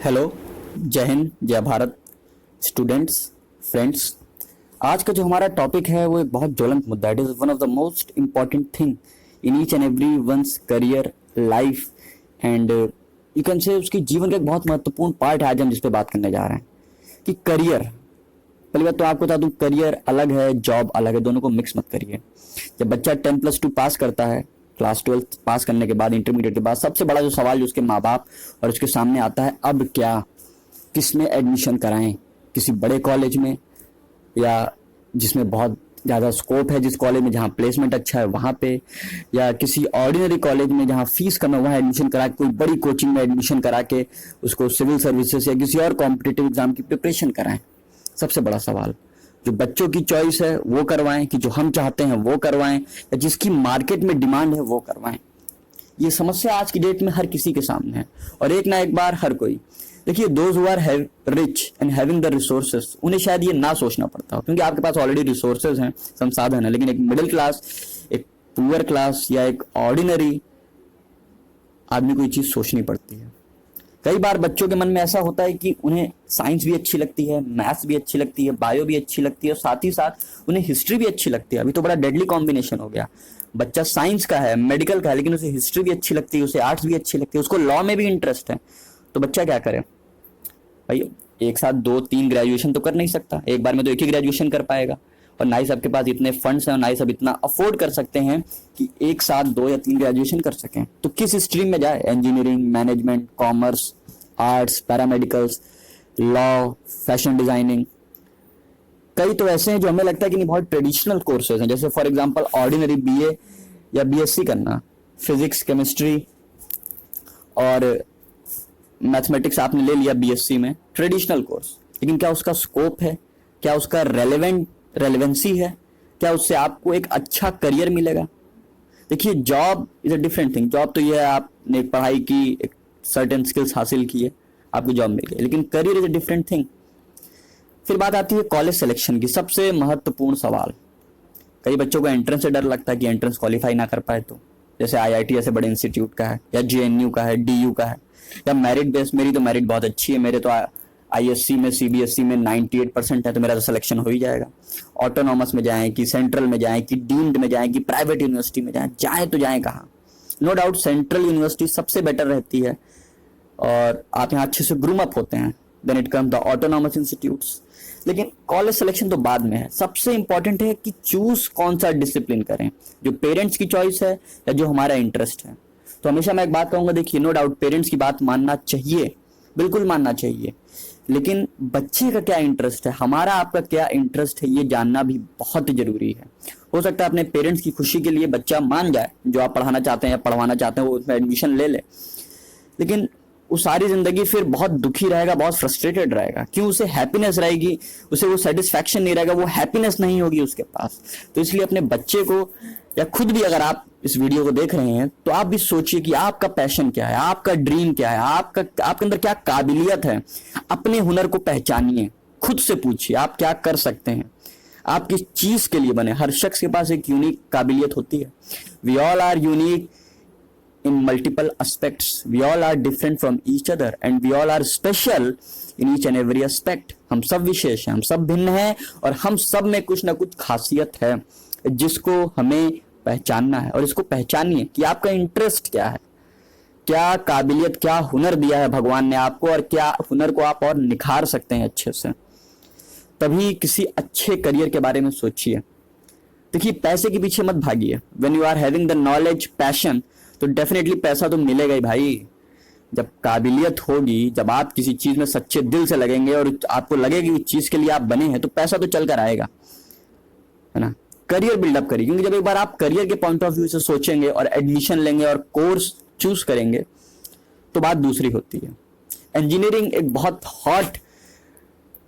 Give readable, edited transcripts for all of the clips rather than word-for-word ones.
Hello, जय हिंद, जय Bharat, students, friends. आज का जो हमारा टॉपिक है वो एक बहुत ज्वलंत मुद्दा है। It is one of the most important thing in each and every one's career, life and you can say उसकी जीवन का एक बहुत महत्वपूर्ण पार्ट है। आज हम जिस पे बात करने जा रहे हैं कि करियर। पहली बात तो आपको बता दूं, करियर अलग है, जॉब अलग है, दोनों को मिक्स मत करिए। जब बच्चा 10+2 पास करता है, क्लास 12 पास करने के बाद, इंटरमीडिएट के बाद, सबसे बड़ा जो सवाल जो उसके माँ बाप और उसके सामने आता है, अब क्या, किस में एडमिशन कराएं, किसी बड़े कॉलेज में या जिसमें बहुत ज़्यादा स्कोप है, जिस कॉलेज में जहाँ प्लेसमेंट अच्छा है वहाँ पे, या किसी ऑर्डिनरी कॉलेज में जहाँ फीस कम है वहाँ एडमिशन करा के, कोई बड़ी कोचिंग में एडमिशन करा के उसको सिविल सर्विसेज या किसी और कॉम्पिटिटिव एग्जाम की प्रिपरेशन कराएं। सबसे बड़ा सवाल, जो बच्चों की चॉइस है वो करवाएं कि जो हम चाहते हैं वो करवाएं, या जिसकी मार्केट में डिमांड है वो करवाएं। ये समस्या आज की डेट में हर किसी के सामने है और एक ना एक बार हर कोई। देखिए, those who are rich and having the resources, उन्हें शायद ये ना सोचना पड़ता हो क्योंकि आपके पास ऑलरेडी रिसोर्सेज हैं, संसाधन है। लेकिन एक मिडिल क्लास, एक पुअर क्लास या एक ऑर्डिनरी आदमी को ये चीज सोचनी पड़ती है। कई बार बच्चों के मन में ऐसा होता है कि उन्हें साइंस भी अच्छी लगती है, मैथ्स भी अच्छी लगती है, बायो भी अच्छी लगती है और साथ ही साथ उन्हें हिस्ट्री भी अच्छी लगती है। अभी तो बड़ा डेडली कॉम्बिनेशन हो गया। बच्चा साइंस का है, मेडिकल का है, लेकिन उसे हिस्ट्री भी अच्छी लगती है, उसे आर्ट्स भी अच्छी लगती है, उसको लॉ में भी इंटरेस्ट है। तो बच्चा क्या करे भाई? एक साथ 2-3 ग्रेजुएशन तो कर नहीं सकता, एक बार में तो एक ही ग्रेजुएशन कर पाएगा। और ना ही सबके पास इतने फंड्स हैं और ना ही सब इतना अफोर्ड कर सकते हैं कि एक साथ 2 या 3 ग्रेजुएशन कर सकें। तो किस स्ट्रीम में जाए? Engineering, management, commerce, arts, paramedicals, law, fashion designing. कई तो ऐसे हैं जो हमें लगता है कि नहीं बहुत ट्रेडिशनल कोर्सेज हैं, जैसे फॉर एग्जांपल ऑर्डिनरी बीए या बीएससी करना, फिजिक्स, केमिस्ट्री और मैथमेटिक्स आपने ले लिया बीएससी में, ट्रेडिशनल कोर्स। लेकिन क्या उसका स्कोप है? क्या उसका रेलेवेंसी है? क्या उससे आपको एक अच्छा करियर मिलेगा? देखिए, job is a different thing. Job तो ये है, आपने पढ़ाई की, एक सर्टेन स्किल्स हासिल की है, आपको जॉब मिल गई। लेकिन career is a different thing. फिर बात आती है कॉलेज सिलेक्शन की, सबसे महत्वपूर्ण सवाल। कई बच्चों को एंट्रेंस से डर लगता है कि एंट्रेंस क्वालिफाई ना कर पाए तो, जैसे आईआईटी ऐसे बड़े इंस्टीट्यूट का है, या जेएनयू का है, डीयू का है, या मेरिट बेस। मेरी तो मेरिट बहुत अच्छी है, मेरे तो आईएससी में, सीबीएसई में 98% है, तो मेरा तो सिलेक्शन हो ही जाएगा। ऑटोनॉमस में जाएं कि सेंट्रल में जाएं कि डीम्ड में जाएं कि प्राइवेट यूनिवर्सिटी में जाएं तो जाएं कहाँ? नो डाउट सेंट्रल यूनिवर्सिटी सबसे बेटर रहती है और आप यहाँ अच्छे से ग्रूम अप होते हैं। Then it comes the autonomous institutes. लेकिन कॉलेज सिलेक्शन तो बाद में है। सबसे इंपॉर्टेंट है कि चूज कौन सा डिसिप्लिन करें, जो पेरेंट्स की चॉइस है या जो हमारा इंटरेस्ट है। तो हमेशा मैं एक बात कहूंगा, देखिए, नो डाउट पेरेंट्स की बात मानना चाहिए, बिल्कुल मानना चाहिए, लेकिन बच्चे का क्या इंटरेस्ट है, हमारा आपका क्या इंटरेस्ट है, ये जानना भी बहुत जरूरी है। हो सकता है अपने पेरेंट्स की खुशी के लिए बच्चा मान जाए, जो आप पढ़ाना चाहते हैं या पढ़वाना चाहते हैं वो उसमें एडमिशन ले ले, लेकिन वो सारी जिंदगी फिर बहुत दुखी रहेगा, बहुत फ्रस्ट्रेटेड रहेगा। क्यों? उसे हैप्पीनेस रहेगी, उसे वो सेटिस्फैक्शन नहीं रहेगा, वो हैप्पीनेस नहीं होगी उसके पास। तो इसलिए अपने बच्चे को, या खुद भी अगर आप इस वीडियो को देख रहे हैं तो आप भी सोचिए कि आपका पैशन क्या है, आपका ड्रीम क्या है, आपके अंदर क्या काबिलियत है। अपने हुनर को पहचानिए, खुद से पूछिए आप क्या कर सकते हैं, आप किस चीज के लिए बने। हर शख्स के पास एक यूनिक काबिलियत होती है। We all are unique in multiple aspects. We all are different from each other and we all are special in each and every aspect. हम सब विशेष हैं, हम सब भिन्न हैं और हम सब में कुछ ना कुछ खासियत है जिसको हमें पहचानना है। और इसको पहचानिए कि आपका इंटरेस्ट क्या है, क्या काबिलियत, क्या हुनर दिया है भगवान ने आपको और क्या हुनर को आप और निखार सकते हैं अच्छे से। तभी किसी अच्छे करियर के बारे में सोचिए। देखिए, पैसे के पीछे मत भागिए। When you are having the knowledge, passion, तो डेफिनेटली पैसा तो मिलेगा ही भाई। जब काबिलियत होगी, जब आप किसी चीज में सच्चे दिल से लगेंगे और आपको लगेगा कि इस चीज के लिए आप बने हैं, तो पैसा तो चल कर आएगा, है ना। करियर बिल्डअप करिए, क्योंकि जब एक बार आप करियर के पॉइंट ऑफ व्यू से सोचेंगे और एडमिशन लेंगे और कोर्स चूज करेंगे तो बात दूसरी होती है। इंजीनियरिंग एक बहुत हॉट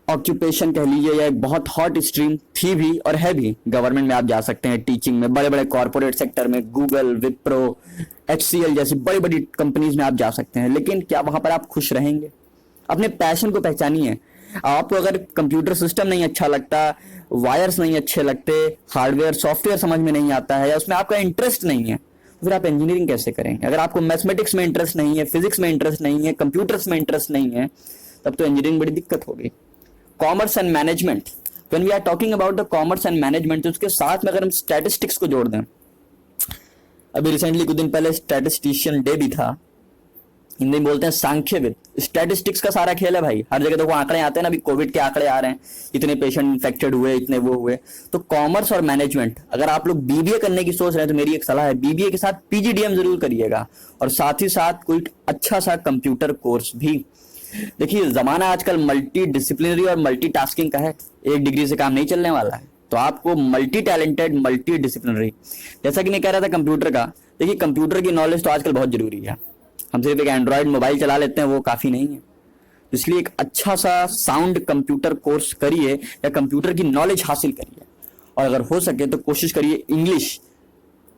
ऑक्यूपेशन कह लीजिए, या एक बहुत हॉट स्ट्रीम थी भी और है भी। गवर्नमेंट में आप जा सकते हैं, टीचिंग में, बड़े बड़े कॉर्पोरेट सेक्टर में, गूगल, विप्रो, HCL जैसी बड़ी बड़ी कंपनीज में आप जा सकते हैं। लेकिन क्या वहां पर आप खुश रहेंगे? अपने पैशन को पहचानिए। आपको अगर कंप्यूटर सिस्टम नहीं अच्छा लगता, वायर्स नहीं अच्छे लगते, हार्डवेयर सॉफ्टवेयर समझ में नहीं आता है, या उसमें आपका इंटरेस्ट नहीं है, फिर आप इंजीनियरिंग कैसे करेंगे? अगर आपको मैथमेटिक्स में इंटरेस्ट नहीं है, फिजिक्स में इंटरेस्ट नहीं है, कंप्यूटर्स में इंटरेस्ट नहीं है, तब तो इंजीनियरिंग बड़ी दिक्कत होगी। Commerce and management, when we are talking about the commerce and management, तो उसके साथ में अगर हम स्टैटिस्टिक्स को जोड़ दें, अभी रिसेंटली कुछ दिन पहले स्टैटिस्टिशियन डे भी था, हिंदी में बोलते हैं सांख्यविद। स्टैटिस्टिक्स का सारा खेल है भाई, हर जगह देखो आंकड़े आते हैं ना, अभी कोविड के आंकड़े आ रहे हैं, इतने पेशेंट इन्फेक्टेड हुए, इतने वो हुए। तो कॉमर्स और मैनेजमेंट, अगर आप लोग बीबीए करने की सोच रहे हैं तो मेरी एक सलाह है, बीबीए के साथ पीजीडीएम जरूर करिएगा, और साथ ही साथ कोई अच्छा सा कंप्यूटर कोर्स भी। देखिए जमाना आजकल मल्टी डिसिप्लिनरी और मल्टीटास्किंग का है, एक डिग्री से काम नहीं चलने वाला है, तो आपको मल्टी टैलेंटेड, मल्टी डिसिप्लिनरी, जैसा कि मैं कह रहा था कंप्यूटर का, देखिए कंप्यूटर की नॉलेज तो आजकल बहुत जरूरी है। हम सिर्फ एक एंड्रॉयड मोबाइल चला लेते हैं वो काफी नहीं है, इसलिए एक अच्छा सा साउंड कंप्यूटर कोर्स करिए या कंप्यूटर की नॉलेज हासिल करिए, और अगर हो सके तो कोशिश करिए इंग्लिश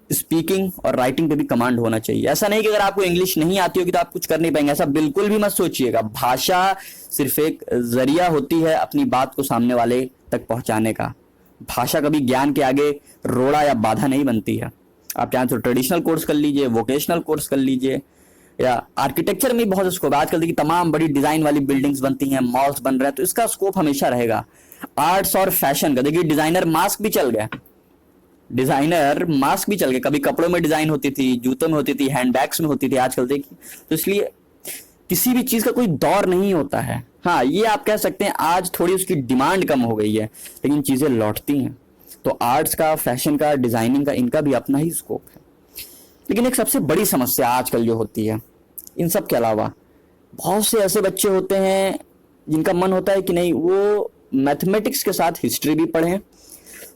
स्पीकिंग और राइटिंग पे भी कमांड होना चाहिए। ऐसा नहीं कि अगर आपको इंग्लिश नहीं आती होगी तो आप कुछ कर नहीं पाएंगे, ऐसा बिल्कुल भी मत सोचिएगा। भाषा सिर्फ एक जरिया होती है अपनी बात को सामने वाले तक पहुंचाने का। भाषा कभी ज्ञान के आगे रोड़ा या बाधा नहीं बनती है। आप चाहें तो ट्रेडिशनल कोर्स कर लीजिए, वोकेशनल कोर्स कर लीजिए, या आर्किटेक्चर में बहुत स्कोप है। आजकल देखिए तमाम बड़ी डिजाइन वाली बिल्डिंग्स बनती हैं, मॉल्स बन रहे हैं, तो इसका स्कोप हमेशा रहेगा। आर्ट्स और फैशन का देखिए, डिजाइनर मास्क भी चल गया, डिजाइनर मास्क भी चल गए। कभी कपड़ों में डिजाइन होती थी, जूतों में होती थी, हैंडबैग्स में होती थी, आजकल देखिए। तो इसलिए किसी भी चीज का कोई दौर नहीं होता है। हाँ, ये आप कह सकते हैं आज थोड़ी उसकी डिमांड कम हो गई है, लेकिन चीजें लौटती हैं। तो आर्ट्स का, फैशन का, डिजाइनिंग का, इनका भी अपना ही स्कोप है। लेकिन एक सबसे बड़ी समस्या आजकल जो होती है, इन सब के अलावा बहुत से ऐसे बच्चे होते हैं जिनका मन होता है कि नहीं वो मैथमेटिक्स के साथ हिस्ट्री भी पढ़ें,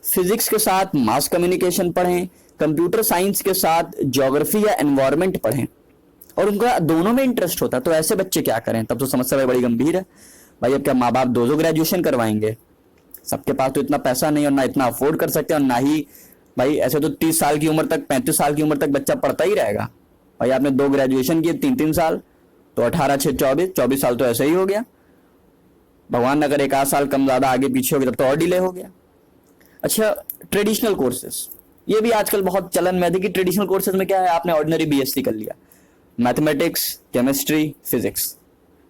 फिजिक्स के साथ मास कम्युनिकेशन पढ़ें, कंप्यूटर साइंस के साथ ज्योग्राफी या एनवायरनमेंट पढ़ें, और उनका दोनों में इंटरेस्ट होता है। तो ऐसे बच्चे क्या करें? तब तो समस्या बड़ी गंभीर है भाई। अब क्या माँ बाप दो ग्रेजुएशन करवाएंगे? सबके पास तो इतना पैसा नहीं, और ना इतना अफोर्ड कर सकते, और ना ही भाई ऐसे तो 30 साल की उम्र तक, 35 साल की उम्र तक बच्चा पढ़ता ही रहेगा। भाई आपने 2 ग्रेजुएशन किए 3-3 साल, तो 18 6 24 साल तो ऐसे ही हो गया। भगवान न करे 1 साल कम ज्यादा आगे पीछे हो गया तब तो और डिले हो गया। अच्छा, ट्रेडिशनल कोर्सेस, ये भी आजकल बहुत चलन में है कि ट्रेडिशनल कोर्सेज में क्या है, आपने ऑर्डिनरी बीएससी कर लिया, मैथमेटिक्स, केमिस्ट्री, फिजिक्स,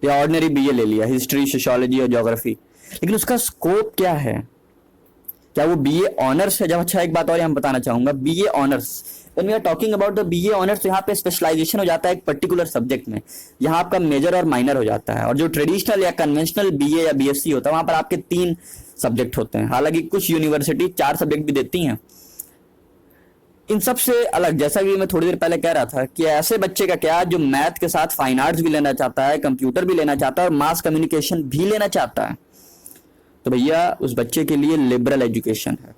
या ऑर्डिनरी बीए ले लिया, हिस्ट्री, सोशियोलॉजी और ज्योग्राफी, लेकिन उसका स्कोप क्या है? क्या वो बीए ऑनर्स है? जब अच्छा एक बात और यहाँ बताना चाहूंगा, BA honours, when we are talking about the BA honours, तो यहाँ पे स्पेशलाइजेशन हो जाता है एक पर्टिकुलर सब्जेक्ट में, यहाँ आपका मेजर और माइनर हो जाता है। और जो ट्रेडिशनल या कन्वेंशनल बीए या बीएससी होता है, वहां पर आपके 3 सब्जेक्ट होते हैं। हालांकि कुछ यूनिवर्सिटी 4 सब्जेक्ट भी देती हैं। इन सब से अलग, जैसा कि मैं थोड़ी देर पहले कह रहा था, कि ऐसे बच्चे का क्या जो मैथ के साथ फाइन आर्ट्स भी लेना चाहता है, कंप्यूटर भी लेना चाहता है, और मास कम्युनिकेशन भी लेना चाहता है, तो भैया उस बच्चे के लिए लिबरल एजुकेशन है।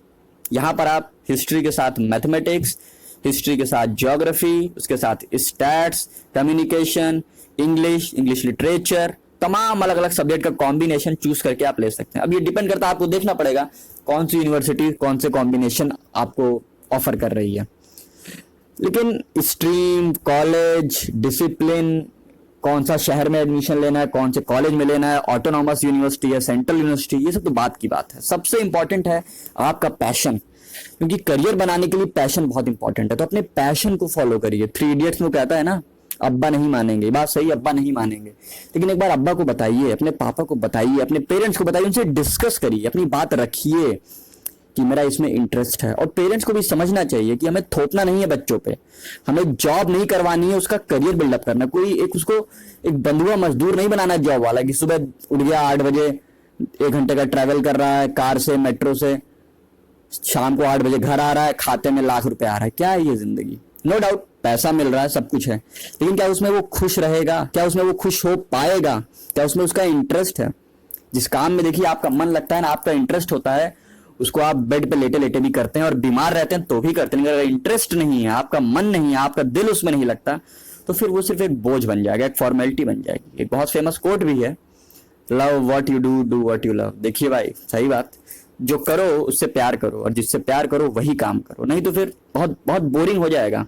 यहाँ पर आप हिस्ट्री के साथ मैथमेटिक्स, हिस्ट्री के साथ ज्योग्राफी, उसके साथ स्टैट्स, कम्युनिकेशन, इंग्लिश लिटरेचर, तमाम अलग अलग सब्जेक्ट का कॉम्बिनेशन चूज करके आप ले सकते हैं। अब ये डिपेंड करता है, आपको देखना पड़ेगा कौन सी यूनिवर्सिटी कौन से कॉम्बिनेशन आपको ऑफर कर रही है। लेकिन स्ट्रीम, कॉलेज, डिसिप्लिन, कौन सा शहर में एडमिशन लेना है, कौन से कॉलेज में लेना है, ऑटोनॉमस यूनिवर्सिटी या सेंट्रल यूनिवर्सिटी, ये सब तो बात की बात है। सबसे इंपॉर्टेंट है आपका पैशन, क्योंकि करियर बनाने के लिए पैशन बहुत इंपॉर्टेंट है। तो अपने पैशन को फॉलो करिए। 3 इडियट्स में कहता है ना, अब्बा नहीं मानेंगे, बात सही, अब्बा नहीं मानेंगे, लेकिन एक बार अब्बा को बताइए, अपने पापा को बताइए, अपने पेरेंट्स को बताइए, उनसे डिस्कस करिए, अपनी बात रखिए कि मेरा इसमें इंटरेस्ट है। और पेरेंट्स को भी समझना चाहिए कि हमें थोपना नहीं है बच्चों पे, हमें जॉब नहीं करवानी है, उसका करियर बिल्डअप करना। कोई एक उसको एक बंधुआ मजदूर नहीं बनाना जॉब वाला, कि सुबह उठ गया 8 बजे, 1 घंटे का ट्रैवल कर रहा है कार से, मेट्रो से, शाम को 8 बजे घर आ रहा है, खाते में लाख रुपए आ रहा है। क्या है ये जिंदगी? नो डाउट पैसा मिल रहा है, सब कुछ है, लेकिन क्या उसमें वो खुश रहेगा? क्या उसमें वो खुश हो पाएगा? क्या उसमें उसका इंटरेस्ट है? जिस काम में देखिए आपका मन लगता है ना, आपका इंटरेस्ट होता है, उसको आप बेड पे लेटे लेटे भी करते हैं, और बीमार रहते हैं तो भी करते हैं। अगर इंटरेस्ट नहीं है, आपका मन नहीं है, आपका दिल उसमें नहीं लगता, तो फिर वो सिर्फ एक बोझ बन जाएगा, एक फॉर्मेलिटी बन जाएगी। एक बहुत फेमस कोट भी है, love what you do, do what you love. देखिए भाई, सही बात, जो करो उससे प्यार करो, और जिससे प्यार करो वही काम करो, नहीं तो फिर बहुत बहुत बोरिंग हो जाएगा।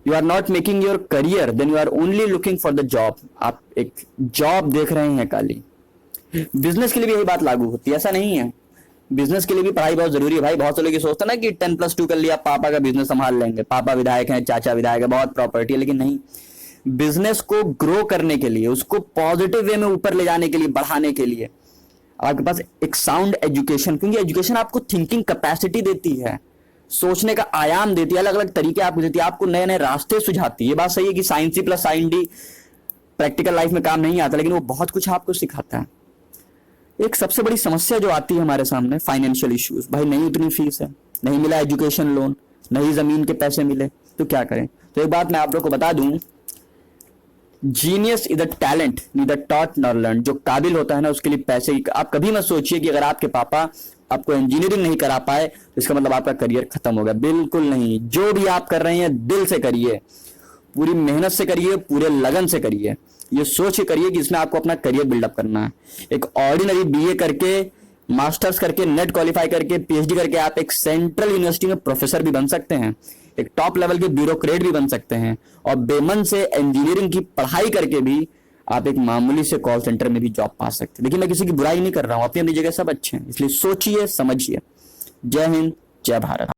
You are not making your career, then you are only looking for the job. आप एक जॉब देख रहे हैं काली। बिजनेस के लिए भी यही बात लागू होती है, ऐसा नहीं है। बिजनेस के लिए भी पढ़ाई बहुत जरूरी है भाई। बहुत से लोग ये सोचते हैं ना कि 10+2 कर लिया, पापा का बिजनेस संभाल लेंगे, पापा विधायक हैं, चाचा विधायक है, बहुत प्रॉपर्टी है, लेकिन नहीं। बिजनेस को ग्रो करने के लिए, उसको पॉजिटिव वे में ऊपर ले जाने के लिए, बढ़ाने के लिए आपके पास एक साउंड एजुकेशन, क्योंकि एजुकेशन आपको थिंकिंग कैपेसिटी देती है, सोचने का आयाम देती है, अलग अलग तरीके आपको देती है, आपको नए नए रास्ते सुझाती है। ये बात सही है कि science C plus sine D practical life में काम नहीं आता, लेकिन वो बहुत कुछ आपको सिखाता है। एक सबसे बड़ी समस्या जो आती है हमारे सामने, फाइनेंशियल इश्यूज। भाई नहीं उतनी फीस है, नहीं मिला एजुकेशन लोन, नहीं जमीन के पैसे मिले, तो क्या करें। तो एक बात मैं आप लोग को बता दूं, genius is a talent neither taught nor learn. जो काबिल होता है ना, उसके लिए पैसे ही। आप कभी मत सोचिए कि अगर आपके पापा आपको इंजीनियरिंग नहीं करा पाए तो इसका मतलब आपका करियर खत्म हो गया। बिल्कुल नहीं। जो भी आप कर रहे हैं दिल से करिए, पूरी मेहनत से करिए, पूरे लगन से करिए। ये सोच के करिए कि इसमें आपको अपना करियर बिल्डअप करना है। एक ऑर्डिनरी बीए करके, मास्टर्स करके, नेट क्वालिफाई करके, पीएचडी करके आप एक सेंट्रल यूनिवर्सिटी में प्रोफेसर भी बन सकते हैं, एक टॉप लेवल के ब्यूरोक्रेट भी बन सकते हैं, और बेमन से इंजीनियरिंग की पढ़ाई करके भी आप एक मामूली से कॉल सेंटर में भी जॉब पा सकते हैं। देखिए मैं किसी की बुराई नहीं कर रहा हूं, अपनी अपनी जगह सब अच्छे हैं, इसलिए सोचिए समझिए। जय हिंद, जय भारत।